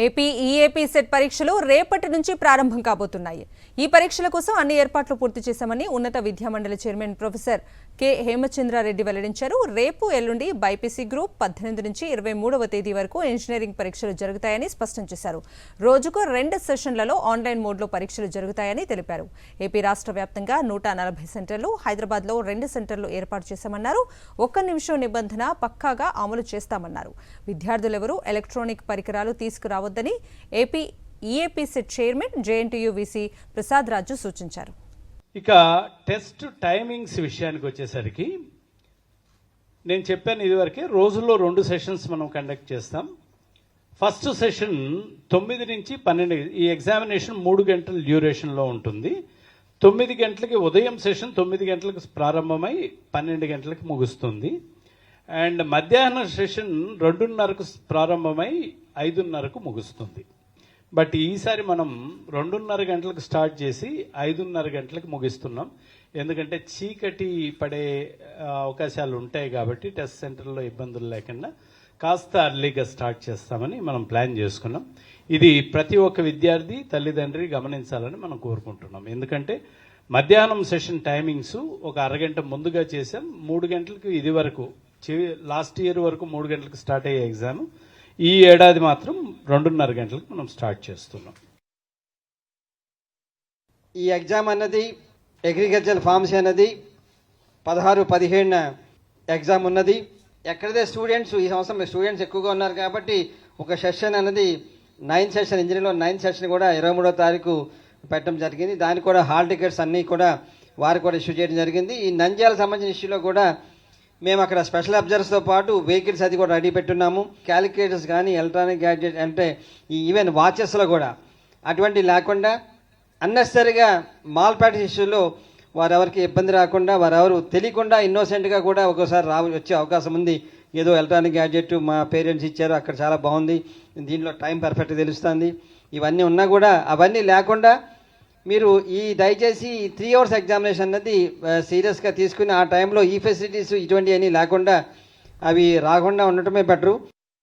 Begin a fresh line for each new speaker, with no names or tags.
AP EAP set పరీక్షలు రేపటి నుంచి ప్రారంభం కాబోతున్నాయి. ఈ పరీక్షల కోసం అన్ని ఏర్పాట్లు పూర్తి చేశామని ఉన్నత విద్యామండలి చైర్మన్ ప్రొఫెసర్ కె హేమచంద్రారెడ్డి వెల్లడించారు. రేపు ఎల్లుండి బైపీసీ గ్రూప్ 18 నుంచి 23వ తేదీ వరకు ఇంజనీరింగ్ పరీక్షలు జరుగుతాయని స్పష్టం చేశారు. రోజుకు 2 సెషన్లలో ఆన్లైన్ మోడ్లో పరీక్షలు జరుగుతాయని తెలిపారు. ఏపీ రాష్ట్ర వ్యాప్తంగా 140 సెంటర్లు, హైదరాబాద్లో 2 సెంటర్లు ఏర్పాటు చేశామన్నారు. 1 నిమిషం నిబంధన పక్కాగా అమలు చేస్తామన్నారు. విద్యార్థులెవరూ ఎలక్ట్రానిక్ పరికరాలు తీసుకురావద్దని AP EAP set chairman JNTU VC Prasad Raju సూచించారు.
ఇక టెస్ట్ టైమింగ్స్ విషయానికి వచ్చేసరికి నేను చెప్పాను ఇదివరకే, రోజుల్లో 2 సెషన్స్ మనం కండక్ట్ చేస్తాం. ఫస్ట్ సెషన్ 9 నుంచి 12. ఈ ఎగ్జామినేషన్ 3 గంటల డ్యూరేషన్లో ఉంటుంది. 9 గంటలకి ఉదయం సెషన్ 9 గంటలకు ప్రారంభమై 12 గంటలకు ముగుస్తుంది. అండ్ మధ్యాహ్నం సెషన్ 2:30కు ప్రారంభమై 5:30కు ముగుస్తుంది. బట్ ఈసారి మనం 2:30 గంటలకు స్టార్ట్ చేసి 5:30 గంటలకు ముగిస్తున్నాం. ఎందుకంటే చీకటి పడే అవకాశాలు ఉంటాయి కాబట్టి టెస్ట్ సెంటర్లో ఇబ్బందులు లేకుండా కాస్త అర్లీగా స్టార్ట్ చేస్తామని మనం ప్లాన్ చేసుకున్నాం. ఇది ప్రతి ఒక్క విద్యార్థి తల్లిదండ్రి గమనించాలని మనం కోరుకుంటున్నాం. ఎందుకంటే మధ్యాహ్నం సెషన్ టైమింగ్స్ ఒక అరగంట ముందుగా చేసాం. 3 గంటలకు ఇది వరకు, లాస్ట్ ఇయర్ వరకు 3 గంటలకు స్టార్ట్ అయ్యే ఎగ్జామ్ ఈ ఏడాది మాత్రం 2:30 గంటలకు మనం స్టార్ట్ చేస్తున్నాం.
ఈ ఎగ్జామ్ అన్నది అగ్రికల్చర్ ఫార్మసీ అన్నది 16-17 ఎగ్జామ్ ఉన్నది. ఎక్కడైతే స్టూడెంట్స్ ఈ సంవత్సరం స్టూడెంట్స్ ఎక్కువగా ఉన్నారు కాబట్టి ఒక సెషన్ అన్నది 9th సెషన్, ఇంజనీరింగ్లో 9th సెషన్ కూడా 23వ తారీఖు పెట్టడం జరిగింది. దానికి కూడా హాల్ టికెట్స్ అన్నీ కూడా వారు కూడా ఇష్యూ చేయడం జరిగింది. ఈ నంద్యాలకు సంబంధించిన ఇష్యూలో కూడా మేము అక్కడ స్పెషల్ అబ్జర్వర్స్తో పాటు వెహికల్స్ అది కూడా రెడీ పెట్టున్నాము. క్యాలిక్యులేటర్స్ కానీ ఎలక్ట్రానిక్ గ్యాడ్జెట్ అంటే ఈ ఈవెన్ వాచెస్లో కూడా అటువంటి లేకుండా అన్నెసరీగా మాల్ ప్రాక్టీస్ ఇష్యూలో వారెవరికి ఇబ్బంది రాకుండా, వారెవరు తెలియకుండా ఇన్నోసెంట్గా కూడా ఒక్కోసారి వచ్చే అవకాశం ఉంది. ఏదో ఎలక్ట్రానిక్ గ్యాడ్జెట్ మా పేరెంట్స్ ఇచ్చారు, అక్కడ చాలా బాగుంది, దీంట్లో టైం పర్ఫెక్ట్గా తెలుస్తుంది, ఇవన్నీ ఉన్నా కూడా అవన్నీ లేకుండా మీరు ఈ దయచేసి 3 hours ఎగ్జామినేషన్ అన్నది సీరియస్గా తీసుకుని ఆ టైంలో ఈ ఫెసిలిటీస్ ఇటువంటివన్నీ లేకుండా అవి రాకుండా ఉండటమే బెటరు.